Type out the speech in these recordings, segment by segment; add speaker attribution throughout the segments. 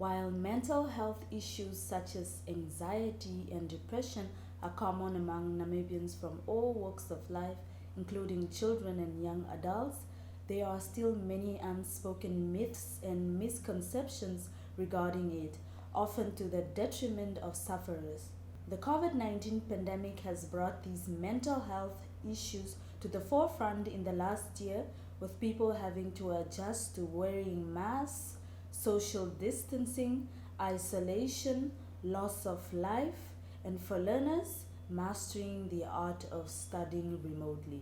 Speaker 1: While mental health issues such as anxiety and depression are common among Namibians from all walks of life, including children and young adults, there are still many unspoken myths and misconceptions regarding it, often to the detriment of sufferers. The COVID 19 pandemic has brought these mental health issues to the forefront in the last year, with people having to adjust to wearing masks, social distancing, isolation, loss of life, and for learners, mastering the art of studying remotely.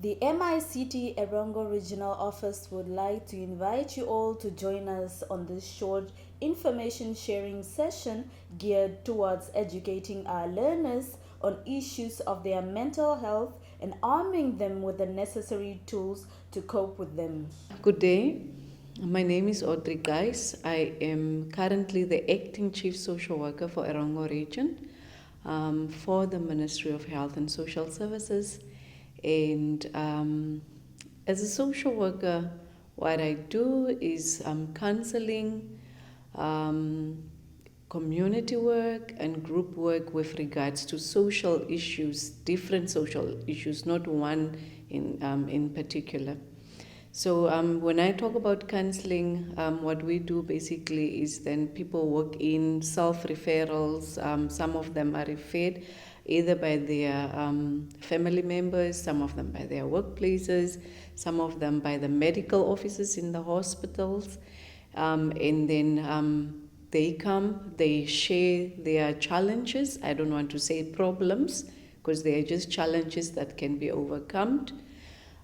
Speaker 1: The MICT Erongo Regional Office would like to invite you all to join us on this short information sharing session geared towards educating our learners on issues of their mental health and arming them with the necessary tools to cope with them.
Speaker 2: Good day. My name is Audrey Geis. I am currently the Acting Chief Social Worker for Erongo Region for the Ministry of Health and Social Services. And as a social worker, what I do is counseling, community work, and group work with regards to social issues, different social issues, not one in particular. So when I talk about counseling, what we do basically is then people work in self-referrals. Some of them are referred either by their family members, some of them by their workplaces, some of them by the medical officers in the hospitals. And then they come, they share their challenges. I don't want to say problems, because they are just challenges that can be overcome.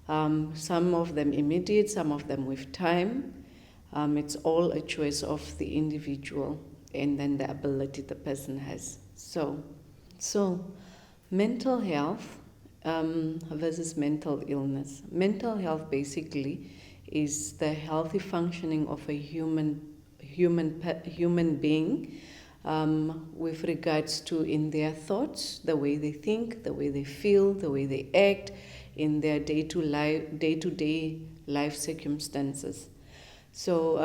Speaker 2: Some of them immediate, some of them with time. It's all a choice of the individual and then the ability the person has. So mental health versus mental illness. Mental health basically is the healthy functioning of a human being with regards to in their thoughts, the way they think, the way they feel, the way they act, in their day-to-day life circumstances. So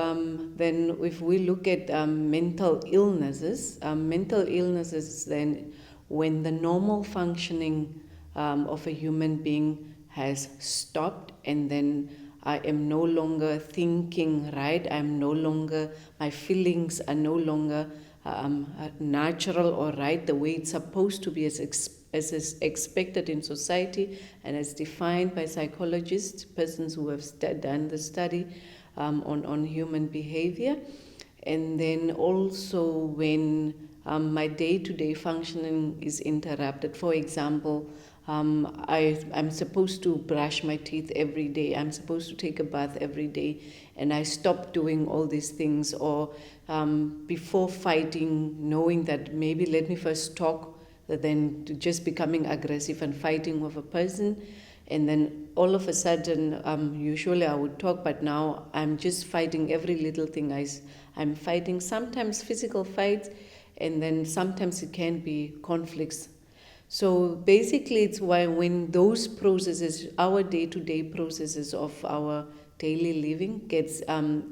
Speaker 2: then if we look at mental illnesses then when the normal functioning of a human being has stopped, and then I am no longer thinking right, my feelings are no longer natural or right the way it's supposed to be as is expected in society and as defined by psychologists, persons who have done the study on human behavior. And then also when my day-to-day functioning is interrupted. For example, I'm supposed to brush my teeth every day, I'm supposed to take a bath every day, and I stop doing all these things, or before fighting, knowing that maybe let me first talk, than just becoming aggressive and fighting with a person. And then all of a sudden, usually I would talk, but now I'm just fighting every little thing. I'm fighting, sometimes physical fights, and then sometimes it can be conflicts. So basically it's why when those processes, our day-to-day processes of our daily living gets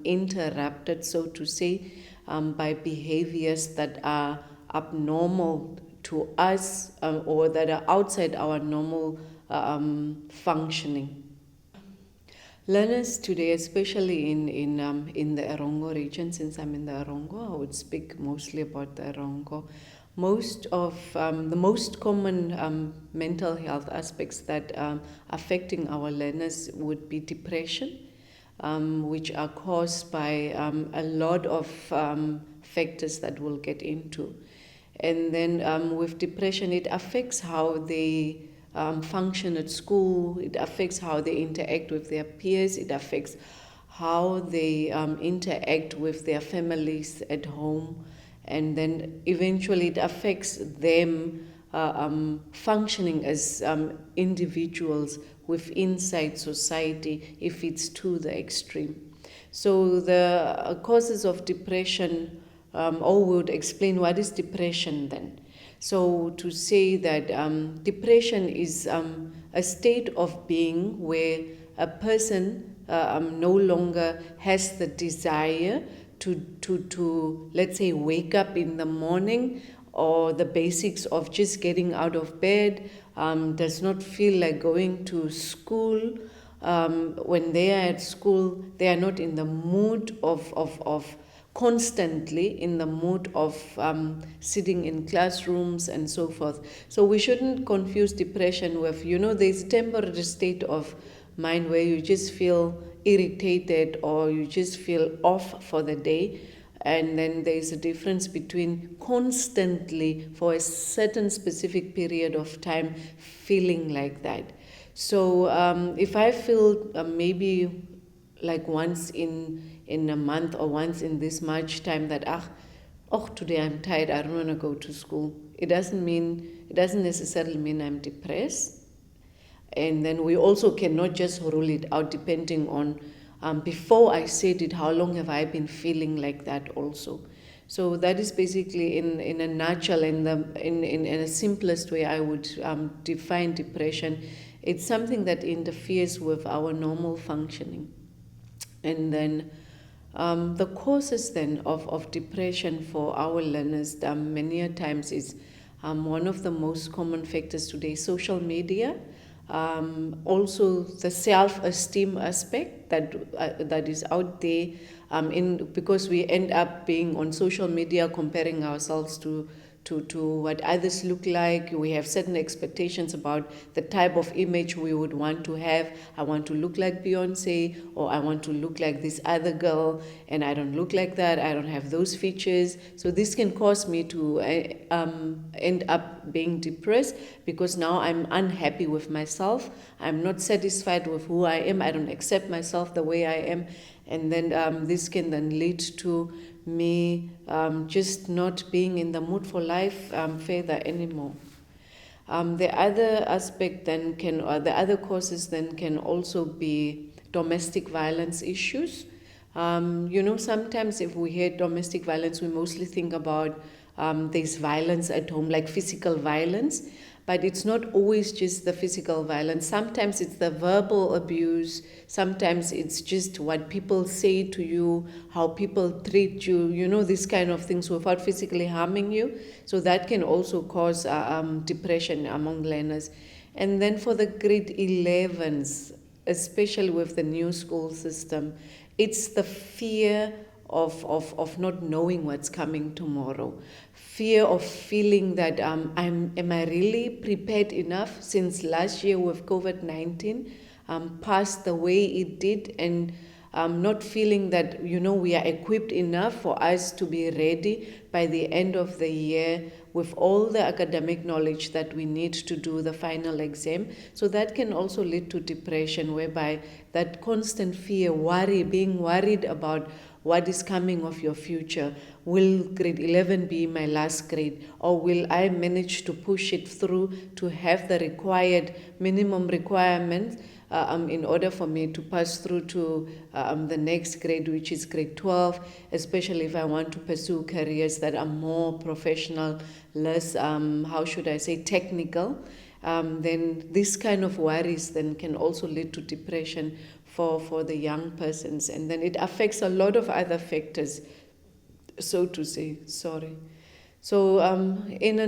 Speaker 2: interrupted, so to say, by behaviors that are abnormal to us or that are outside our normal functioning. Learners today, especially in the Erongo region, since I'm in the Erongo, I would speak mostly about the Erongo. Most of the most common mental health aspects that are affecting our learners would be depression, which are caused by a lot of factors that we'll get into. And then with depression, it affects how they function at school, it affects how they interact with their peers, it affects how they interact with their families at home, and then eventually it affects them functioning as individuals within society if it's to the extreme. So the causes of depression, or would explain what is depression then. So to say that depression is a state of being where a person no longer has the desire to let's say wake up in the morning, or the basics of just getting out of bed, does not feel like going to school. When they are at school, they are not in the mood of constantly in the mood of sitting in classrooms and so forth. So we shouldn't confuse depression with, there's a temporary state of mind where you just feel irritated or you just feel off for the day. And then there's a difference between constantly for a certain specific period of time feeling like that. So if I feel maybe like once in a month or once in this much time that today I'm tired, I don't want to go to school, it doesn't necessarily mean I'm depressed. And then we also cannot just rule it out depending on before I said it, how long have I been feeling like that also. So that is basically in a nutshell, in a simplest way I would define depression. It's something that interferes with our normal functioning. And then the causes then of depression for our learners many a times is one of the most common factors today, social media. Also the self-esteem aspect that is out there, because we end up being on social media comparing ourselves to what others look like. We have certain expectations about the type of image we would want to have. I want to look like Beyonce, or I want to look like this other girl, and I don't look like that. I don't have those features. So this can cause me to end up being depressed, because now I'm unhappy with myself. I'm not satisfied with who I am. I don't accept myself the way I am. And then this can then lead to me just not being in the mood for life further anymore. The other aspect then the other causes then can also be domestic violence issues. Sometimes if we hear domestic violence, we mostly think about there's violence at home, like physical violence. But it's not always just the physical violence. Sometimes it's the verbal abuse. Sometimes it's just what people say to you, how people treat you, these kind of things without physically harming you. So that can also cause depression among learners. And then for the grade 11s, especially with the new school system, it's the fear of not knowing what's coming tomorrow. Fear of feeling that am I really prepared enough, since last year with COVID-19 passed the way it did, and not feeling that we are equipped enough for us to be ready by the end of the year with all the academic knowledge that we need to do the final exam. So that can also lead to depression, whereby that constant fear, being worried about what is coming of your future. Will grade 11 be my last grade, or will I manage to push it through to have the required minimum requirements in order for me to pass through to the next grade, which is grade 12, especially if I want to pursue careers that are more professional, less, technical. Then this kind of worries then can also lead to depression for the young persons. And then it affects a lot of other factors, so to say. So in a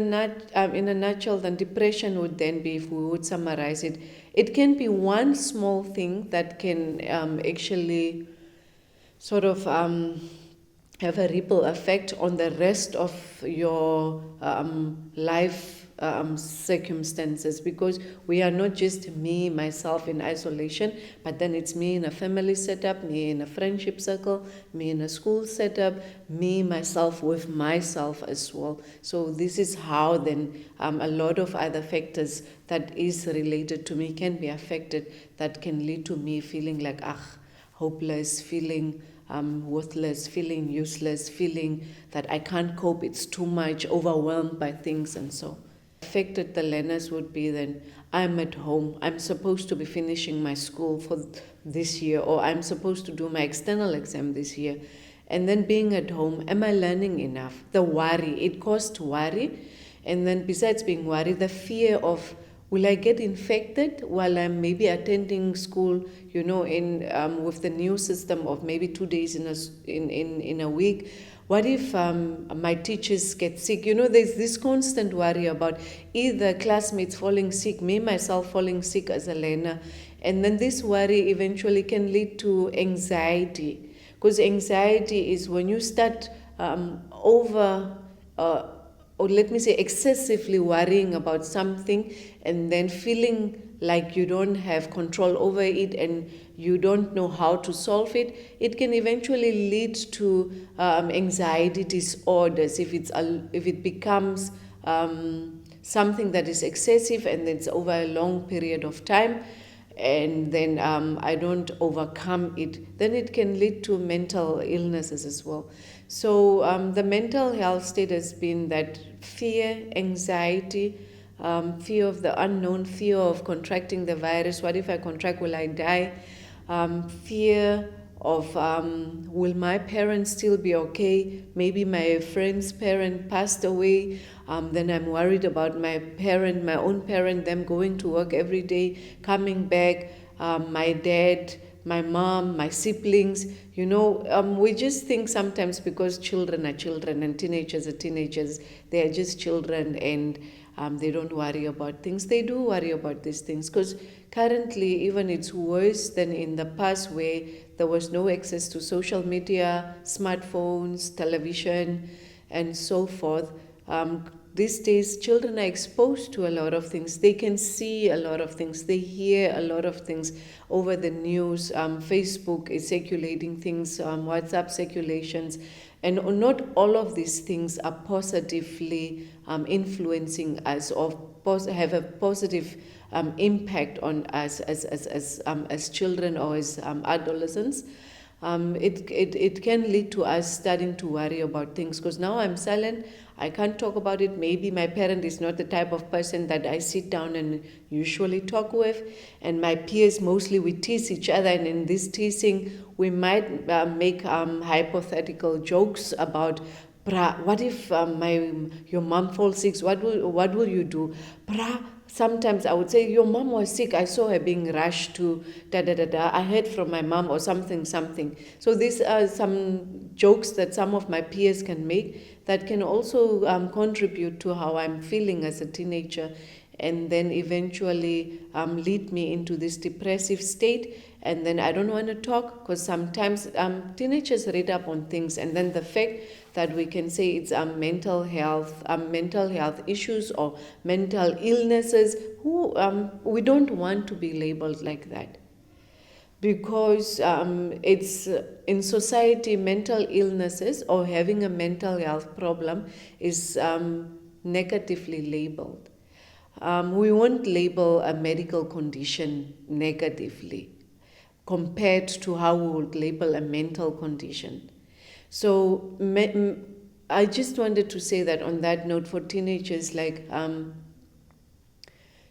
Speaker 2: nutshell, then depression would then be, if we would summarize it, it can be one small thing that can actually sort of have a ripple effect on the rest of your life circumstances, because we are not just myself in isolation, but then it's me in a family setup, me in a friendship circle, me in a school setup, myself with myself as well. So this is how then a lot of other factors that is related to me can be affected, that can lead to me feeling like hopeless, feeling worthless, feeling useless, feeling that I can't cope, it's too much, overwhelmed by things and so. Affected the learners would be then, I'm at home, I'm supposed to be finishing my school for this year, or I'm supposed to do my external exam this year. And then being at home, am I learning enough? The worry, it caused worry. And then besides being worried, the fear of Will I get infected while I'm maybe attending school, with the new system of maybe 2 days in a week? What if my teachers get sick? There's this constant worry about either classmates falling sick, me myself falling sick as a learner. And then this worry eventually can lead to anxiety. Because anxiety is when you start or let me say excessively worrying about something and then feeling like you don't have control over it and you don't know how to solve it. It can eventually lead to anxiety disorders if it becomes something that is excessive and it's over a long period of time, and then I don't overcome it, then it can lead to mental illnesses as well. So the mental health state has been that fear, anxiety, fear of the unknown, fear of contracting the virus. What if I contract? Will I die? Fear of will my parents still be okay? Maybe my friend's parent passed away. Then I'm worried about my own parent, them going to work every day, coming back, my dad, my mom, my siblings. We just think sometimes because children are children and teenagers are teenagers, they are just children and they don't worry about things. They do worry about these things because currently even it's worse than in the past where there was no access to social media, smartphones, television, and so forth. These days, children are exposed to a lot of things. They can see a lot of things. They hear a lot of things over the news. Facebook is circulating things, WhatsApp circulations. And not all of these things are positively influencing us or have a positive impact on us as children or as adolescents. It can lead to us starting to worry about things because now I'm silent. I can't talk about it. Maybe my parent is not the type of person that I sit down and usually talk with. And my peers, mostly we tease each other. And in this teasing, we might make hypothetical jokes about, what if your mom falls sick? What will you do? Sometimes I would say, your mom was sick. I saw her being rushed to da-da-da-da. I heard from my mom or something. So these are some jokes that some of my peers can make that can also contribute to how I'm feeling as a teenager and then eventually lead me into this depressive state. And then I don't want to talk because sometimes teenagers read up on things, and then the fact that we can say it's mental health issues or mental illnesses, we don't want to be labeled like that. Because it's in society, mental illnesses or having a mental health problem is negatively labeled. We won't label a medical condition negatively compared to how we would label a mental condition. So I just wanted to say that on that note for teenagers,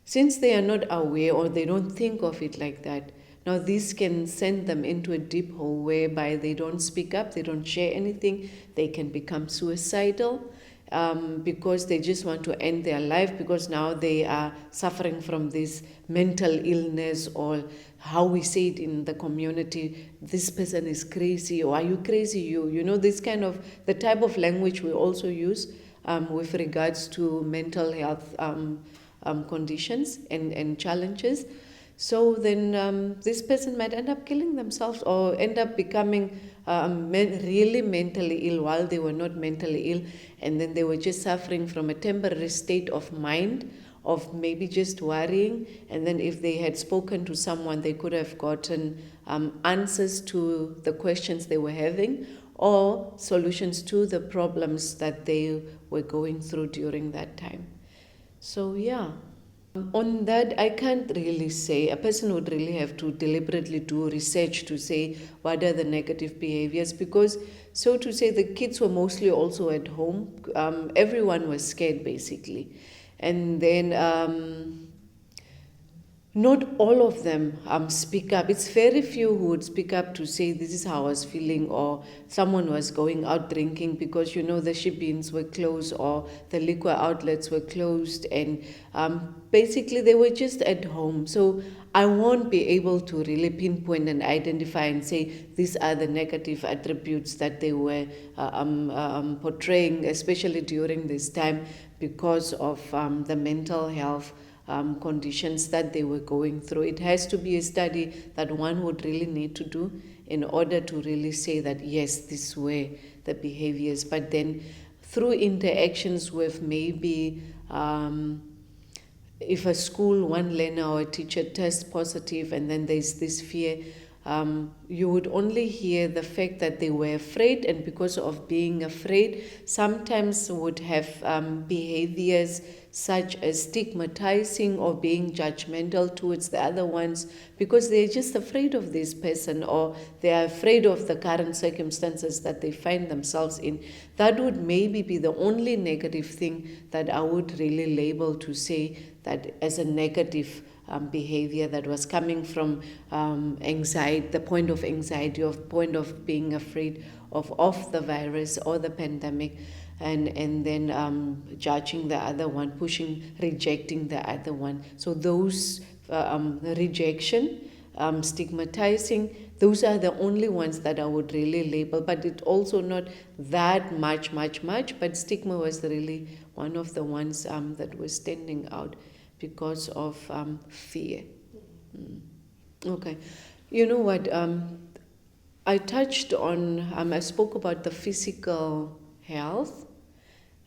Speaker 2: since they are not aware or they don't think of it like that, now this can send them into a deep hole whereby they don't speak up, they don't share anything, they can become suicidal. Because they just want to end their life because now they are suffering from this mental illness, or how we say it in the community, this person is crazy, or are you crazy, this kind of the type of language we also use with regards to mental health conditions and challenges. So then this person might end up killing themselves or end up becoming really mentally ill while they were not mentally ill, and then they were just suffering from a temporary state of mind of maybe just worrying, and then if they had spoken to someone, they could have gotten answers to the questions they were having or solutions to the problems that they were going through during that time. So yeah. On that, I can't really say. A person would really have to deliberately do research to say what are the negative behaviors, because, so to say, the kids were mostly also at home. Everyone was scared, basically. And then not all of them speak up. It's very few who would speak up to say, this is how I was feeling, or someone was going out drinking because, the ship-ins were closed or the liquor outlets were closed, and basically they were just at home. So I won't be able to really pinpoint and identify and say, these are the negative attributes that they were portraying, especially during this time, because of the mental health conditions that they were going through. It has to be a study that one would really need to do in order to really say that, yes, these were the behaviors. But then through interactions with maybe if a school, one learner or a teacher tests positive, and then there's this fear, you would only hear the fact that they were afraid, and because of being afraid, sometimes would have behaviors such as stigmatizing or being judgmental towards the other ones, because they're just afraid of this person, or they're afraid of the current circumstances that they find themselves in. That would maybe be the only negative thing that I would really label to say that as a negative behavior that was coming from anxiety, the point of anxiety, of point of being afraid of the virus or the pandemic, and then judging the other one, rejecting the other one. So those rejection, stigmatizing, those are the only ones that I would really label, but it also not that much, but stigma was really one of the ones that was standing out because of fear. Okay. You know what? I touched on, I spoke about the physical health,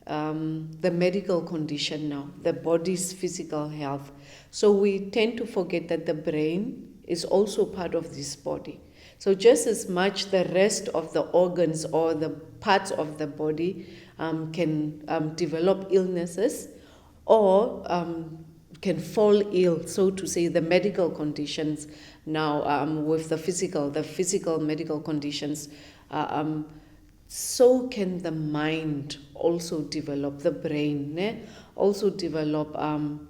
Speaker 2: the medical condition now, the body's physical health. So we tend to forget that the brain is also part of this body. So just as much the rest of the organs or the parts of the body can develop illnesses or can fall ill, so to say, the medical conditions now with the physical medical conditions, so can the mind also develop, the brain also develop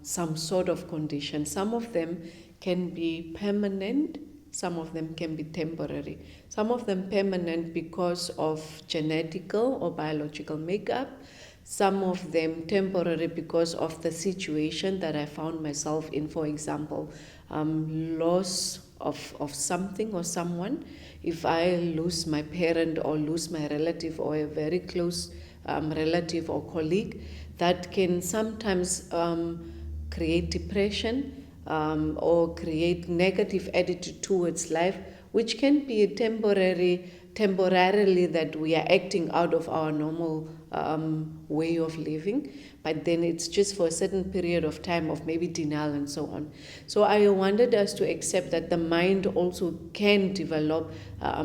Speaker 2: some sort of condition. Some of them can be permanent, some of them can be temporary. Some of them permanent because of genetical or biological makeup. Some of them temporary because of the situation that I found myself in. For example, loss of something or someone. If I lose my parent or lose my relative or a very close relative or colleague, that can sometimes create depression or create negative attitude towards life, which can be a temporarily that we are acting out of our normal way of living, but then it's just for a certain period of time of maybe denial and so on. So I wanted us to accept that the mind also can develop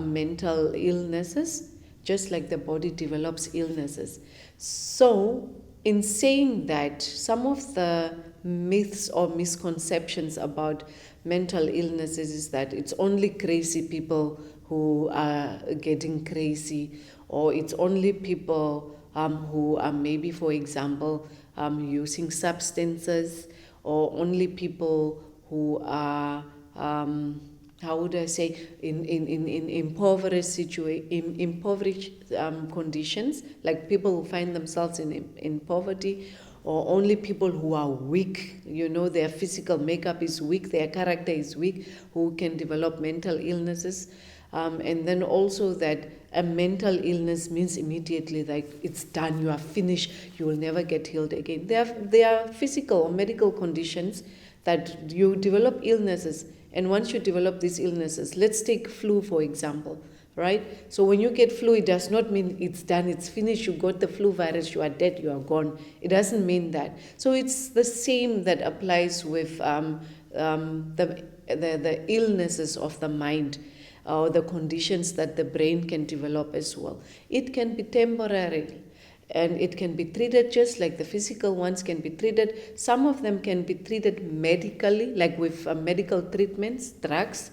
Speaker 2: mental illnesses, just like the body develops illnesses. So in saying that, some of the myths or misconceptions about mental illnesses is that it's only crazy people who are getting crazy, or it's only people who are maybe, for example, using substances, or only people who are, how would I say, in impoverished conditions, like people who find themselves in poverty, or only people who are weak, their physical makeup is weak, their character is weak, who can develop mental illnesses. And then also that a mental illness means immediately like it's done, you are finished, you will never get healed again. There are physical or medical conditions that you develop illnesses, and once you develop these illnesses, let's take flu for example, right? So when you get flu, it does not mean it's done, it's finished, you got the flu virus, you are dead, you are gone. It doesn't mean that. So it's the same that applies with the illnesses of the mind, or the conditions that the brain can develop as well. It can be temporary, and it can be treated just like the physical ones can be treated. Some of them can be treated medically, like with medical treatments, drugs,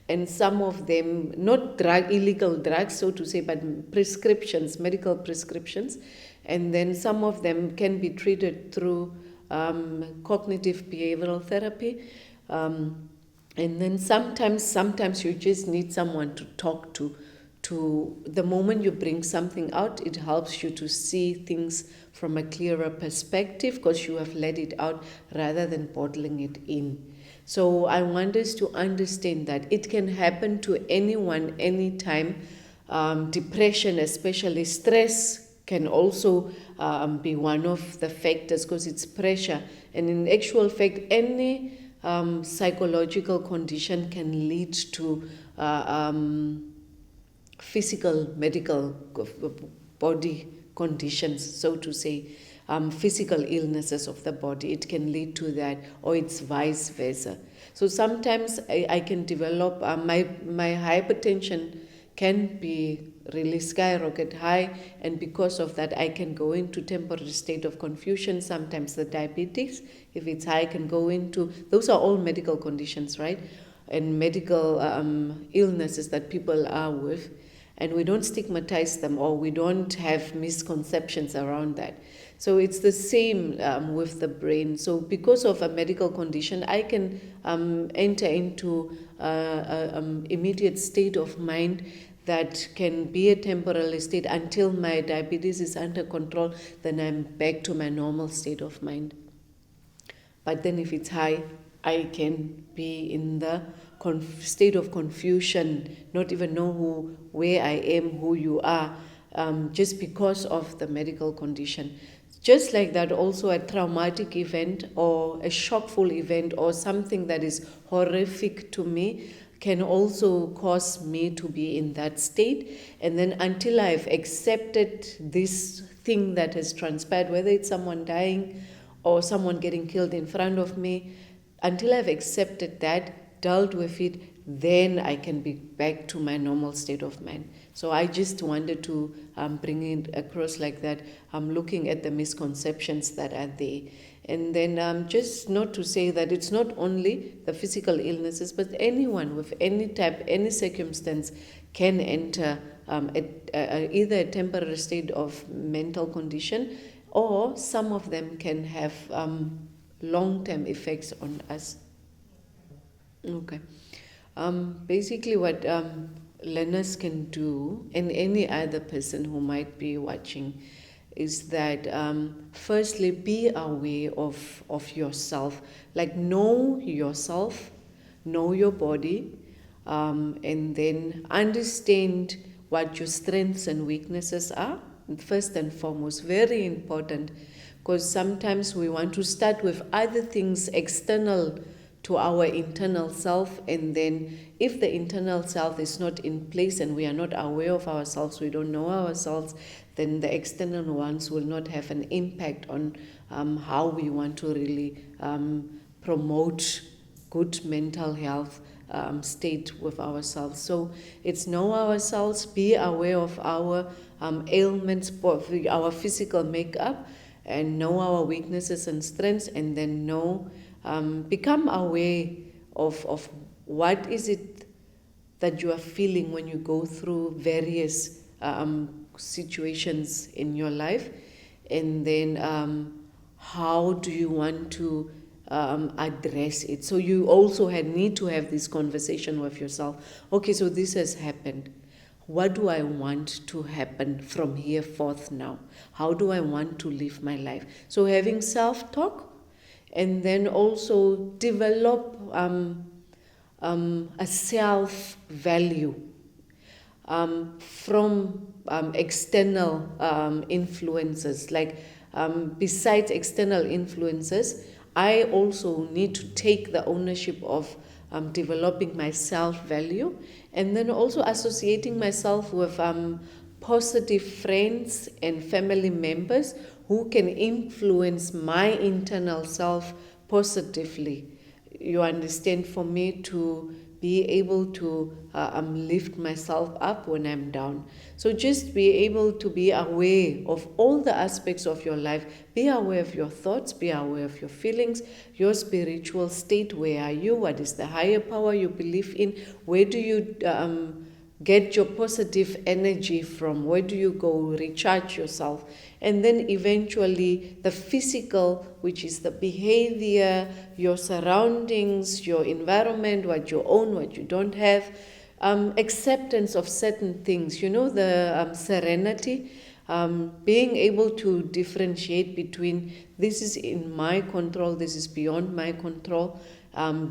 Speaker 2: and some of them, not illegal drugs, so to say, but prescriptions, medical prescriptions. And then some of them can be treated through cognitive behavioral therapy, And then sometimes you just need someone to talk to. The moment you bring something out, it helps you to see things from a clearer perspective because you have let it out rather than bottling it in. So I want us to understand that it can happen to anyone, anytime. Depression, especially stress, can also be one of the factors because it's pressure. And in actual fact, any psychological condition can lead to physical, medical body conditions, so to say, physical illnesses of the body. It can lead to that, or it's vice versa. So sometimes I can develop my hypertension can be really skyrocket high, and because of that I can go into temporary state of confusion. Sometimes the diabetes, if it's high, can go into, those are all medical conditions, right? And medical illnesses that people are with, and we don't stigmatize them, or we don't have misconceptions around that. So it's the same with the brain. So because of a medical condition, I can enter into immediate state of mind that can be a temporary state until my diabetes is under control. Then I'm back to my normal state of mind. But then if it's high, I can be in the state of confusion, not even know where I am, who you are, just because of the medical condition. Just like that, also a traumatic event or a shockful event or something that is horrific to me can also cause me to be in that state. And then until I've accepted this thing that has transpired, whether it's someone dying or someone getting killed in front of me, until I've accepted that, dealt with it, then I can be back to my normal state of mind. So I just wanted to bring it across like that. I'm looking at the misconceptions that are there. And then just not to say that it's not only the physical illnesses, but anyone with any type, any circumstance can enter either a temporary state of mental condition, or some of them can have long-term effects on us. Okay. Basically what learners can do, and any other person who might be watching, is that firstly, be aware of yourself. Like, know yourself, know your body, and then understand what your strengths and weaknesses are. First and foremost, very important, because sometimes we want to start with other things external to our internal self, and then if the internal self is not in place and we are not aware of ourselves, we don't know ourselves, then the external ones will not have an impact on how we want to really promote good mental health state with ourselves. So it's know ourselves, be aware of our ailments, our physical makeup, and know our weaknesses and strengths, and then know, become aware of what is it that you are feeling when you go through various situations in your life, and then how do you want to address it. So you also need to have this conversation with yourself. Okay, so this has happened. What do I want to happen from here forth now? How do I want to live my life? So having self-talk, and then also develop a self-value from external influences. Like besides external influences, I also need to take the ownership of developing my self-value, and then also associating myself with positive friends and family members who can influence my internal self positively. You understand, for me to be able to lift myself up when I'm down. So just be able to be aware of all the aspects of your life. Be aware of your thoughts, be aware of your feelings, your spiritual state. Where are you? What is the higher power you believe in? Where do you get your positive energy from? Where do you go? Recharge yourself. And then eventually the physical, which is the behavior, your surroundings, your environment, what you own, what you don't have, acceptance of certain things, the serenity, being able to differentiate between this is in my control, this is beyond my control,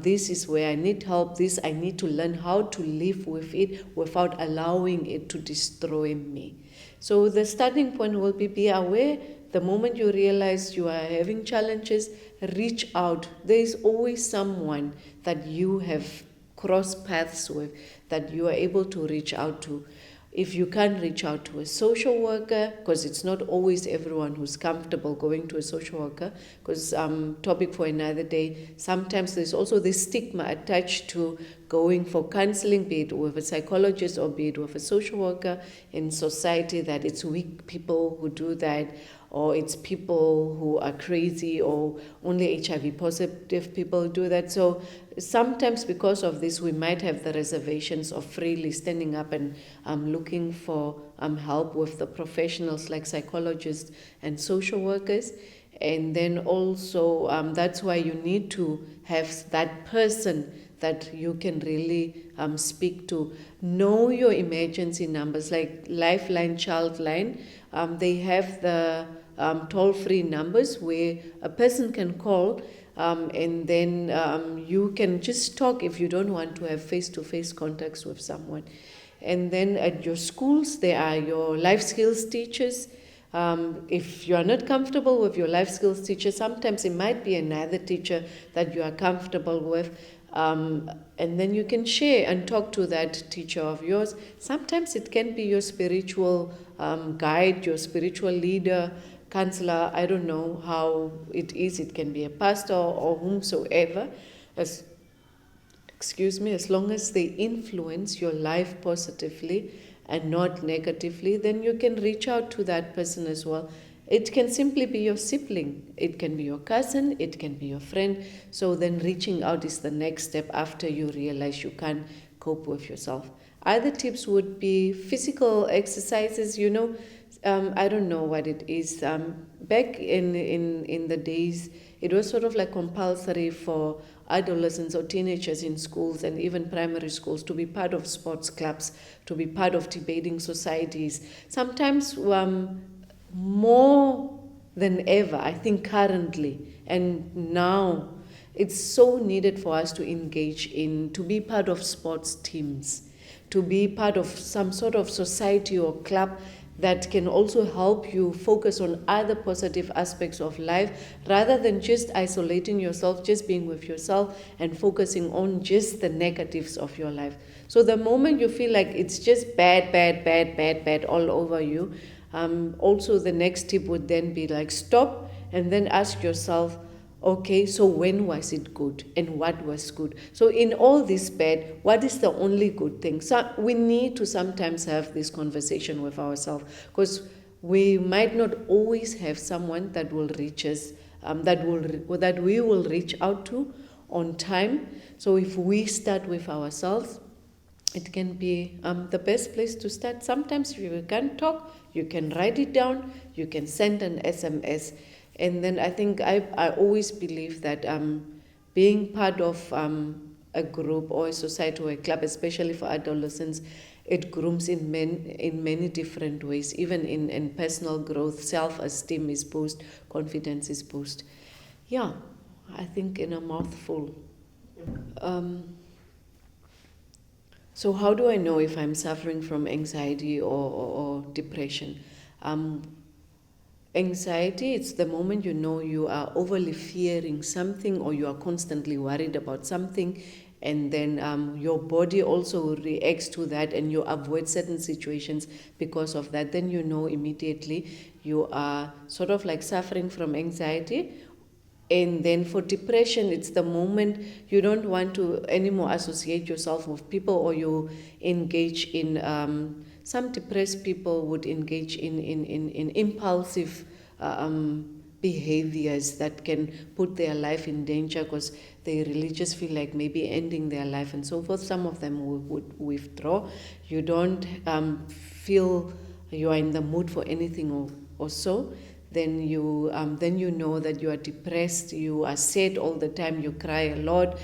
Speaker 2: this is where I need help, this I need to learn how to live with it without allowing it to destroy me. So the starting point will be aware. The moment you realize you are having challenges, reach out. There is always someone that you have crossed paths with that you are able to reach out to. If you can't reach out to a social worker, because it's not always everyone who's comfortable going to a social worker, because topic for another day, sometimes there's also this stigma attached to going for counseling, be it with a psychologist or be it with a social worker in society, that it's weak people who do that, or it's people who are crazy, or only HIV positive people do that. So sometimes because of this, we might have the reservations of freely standing up and looking for help with the professionals like psychologists and social workers. And then also that's why you need to have that person that you can really speak to. Know your emergency numbers, like Lifeline, Childline. They have the toll-free numbers where a person can call, and then you can just talk if you don't want to have face-to-face contacts with someone. And then at your schools, there are your life skills teachers. If you are not comfortable with your life skills teacher, sometimes it might be another teacher that you are comfortable with. And then you can share and talk to that teacher of yours. Sometimes it can be your spiritual guide, your spiritual leader, counselor. I don't know how it is. It can be a pastor or whomsoever. As long as they influence your life positively and not negatively, then you can reach out to that person as well. It can simply be your sibling, it can be your cousin, it can be your friend. So then reaching out is the next step after you realize you can't cope with yourself. Other tips would be physical exercises. I don't know what it is. Back in the days, it was sort of like compulsory for adolescents or teenagers in schools and even primary schools to be part of sports clubs, to be part of debating societies. Sometimes more than ever, I think currently and now, it's so needed for us to engage in, to be part of sports teams, to be part of some sort of society or club that can also help you focus on other positive aspects of life, rather than just isolating yourself, just being with yourself and focusing on just the negatives of your life. So the moment you feel like it's just bad all over you, also the next tip would then be like stop and then ask yourself, okay, so when was it good and what was good? So in all this bad, what is the only good thing? So we need to sometimes have this conversation with ourselves, because we might not always have someone that will reach us, that we will reach out to on time. So if we start with ourselves, it can be the best place to start. Sometimes if you can't talk, you can write it down, you can send an SMS. And then I think I always believe that being part of a group or a society or a club, especially for adolescents, it grooms in many different ways. Even in personal growth, self-esteem is boosted, confidence is boosted. Yeah, I think in a mouthful. So how do I know if I'm suffering from anxiety or depression? Anxiety, it's the moment you know you are overly fearing something or you are constantly worried about something, and then your body also reacts to that and you avoid certain situations because of that. Then you know immediately you are sort of like suffering from anxiety. And then for depression, it's the moment you don't want to anymore associate yourself with people, or you engage in, some depressed people would engage in impulsive behaviors that can put their life in danger because they really just feel like maybe ending their life and so forth. Some of them would withdraw. You don't feel you are in the mood for anything or so. Then you know that you are depressed, you are sad all the time, you cry a lot,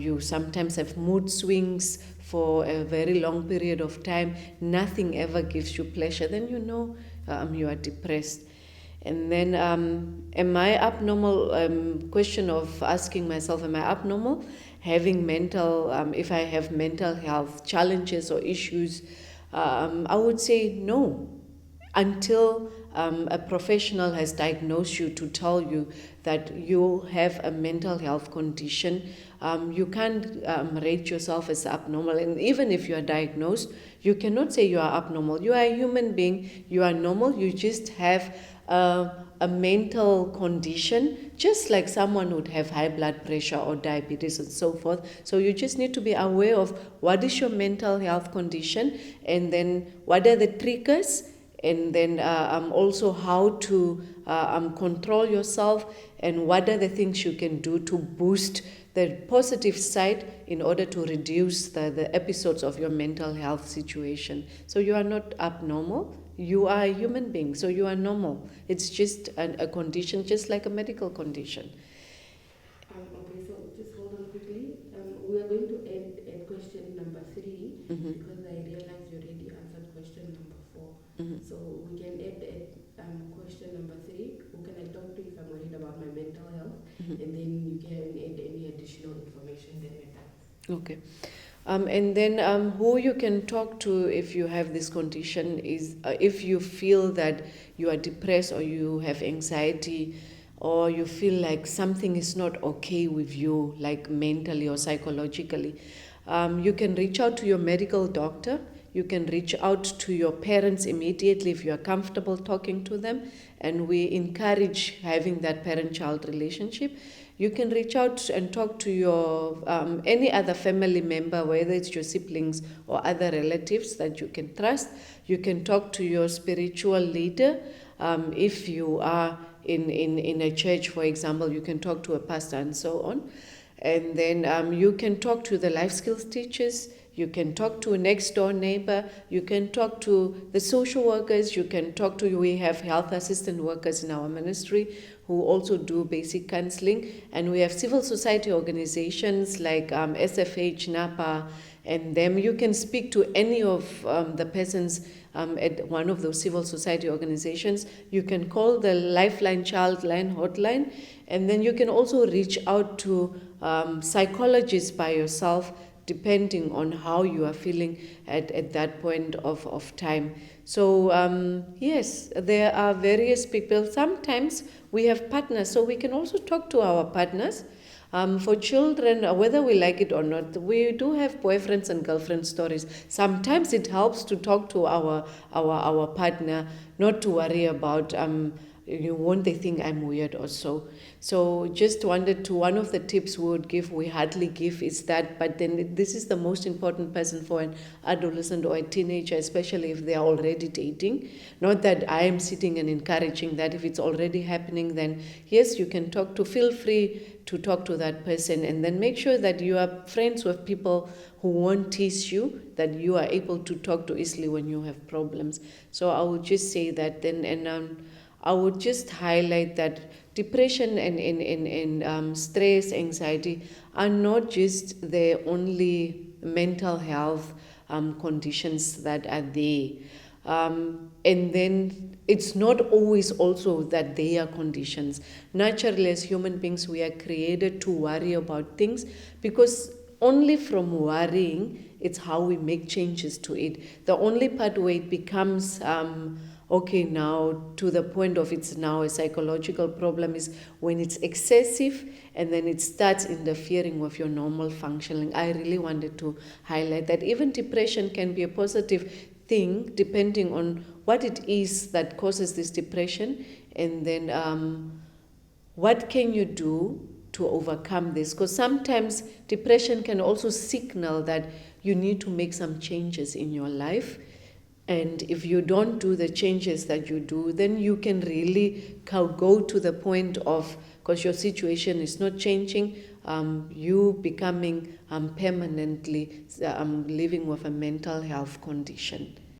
Speaker 2: you sometimes have mood swings for a very long period of time, nothing ever gives you pleasure, then you know you are depressed. And then am I abnormal? Question of asking myself, am I abnormal? Having mental, if I have mental health challenges or issues, I would say no, until a professional has diagnosed you to tell you that you have a mental health condition. You can't rate yourself as abnormal. And even if you are diagnosed, you cannot say you are abnormal. You are a human being. You are normal. You just have a mental condition, just like someone would have high blood pressure or diabetes and so forth. So you just need to be aware of what is your mental health condition, and then what are the triggers, and then also how to control yourself, and what are the things you can do to boost the positive side in order to reduce the episodes of your mental health situation. So you are not abnormal, you are a human being, so you are normal. It's just a condition, just like a medical condition.
Speaker 3: Okay, so just hold on quickly. We are going to add question number 3 because I realized you already answered question number 4. So we can add question number 3. Who can I talk to if I'm worried about my mental health? And then you can add any additional information then we're done.
Speaker 2: Okay. And then who you can talk to if you have this condition is if you feel that you are depressed or you have anxiety, or you feel like something is not okay with you, like mentally or psychologically. You can reach out to your medical doctor. You can reach out to your parents immediately if you are comfortable talking to them, and we encourage having that parent-child relationship. You can reach out and talk to your any other family member, whether it's your siblings or other relatives that you can trust. You can talk to your spiritual leader. If you are in a church, for example, you can talk to a pastor and so on. And then you can talk to the life skills teachers. You can talk to a next door neighbor. You can talk to the social workers. You can talk to, we have health assistant workers in our ministry who also do basic counseling. And we have civil society organizations like SFH, NAPA, and them. You can speak to any of the persons at one of those civil society organizations. You can call the Lifeline Childline hotline, and then you can also reach out to psychologists by yourself, depending on how you are feeling at that point of time. So yes, there are various people. Sometimes we have partners, so we can also talk to our partners. For children, whether we like it or not, we do have boyfriends and girlfriend stories. Sometimes it helps to talk to our partner, not to worry about won't they think I'm weird or so. So just wanted to, one of the tips we would give, we hardly give, is that, but then this is the most important person for an adolescent or a teenager, especially if they are already dating. Not that I am sitting and encouraging that. If it's already happening, then yes, you can talk to, feel free to talk to that person, and then make sure that you are friends with people who won't tease you, that you are able to talk to easily when you have problems. So I would just say that then, and I would just highlight that depression and stress, anxiety are not just the only mental health conditions that are there. And then it's not always also that they are conditions. Naturally, as human beings, we are created to worry about things, because only from worrying, it's how we make changes to it. The only part where it becomes okay now to the point of it's now a psychological problem is when it's excessive and then it starts interfering with your normal functioning. I really wanted to highlight that even depression can be a positive thing depending on what it is that causes this depression, and then what can you do to overcome this, because sometimes depression can also signal that you need to make some changes in your life. And if you don't do the changes that you do, then you can really go to the point of, because your situation is not changing, you becoming permanently living with a mental health condition.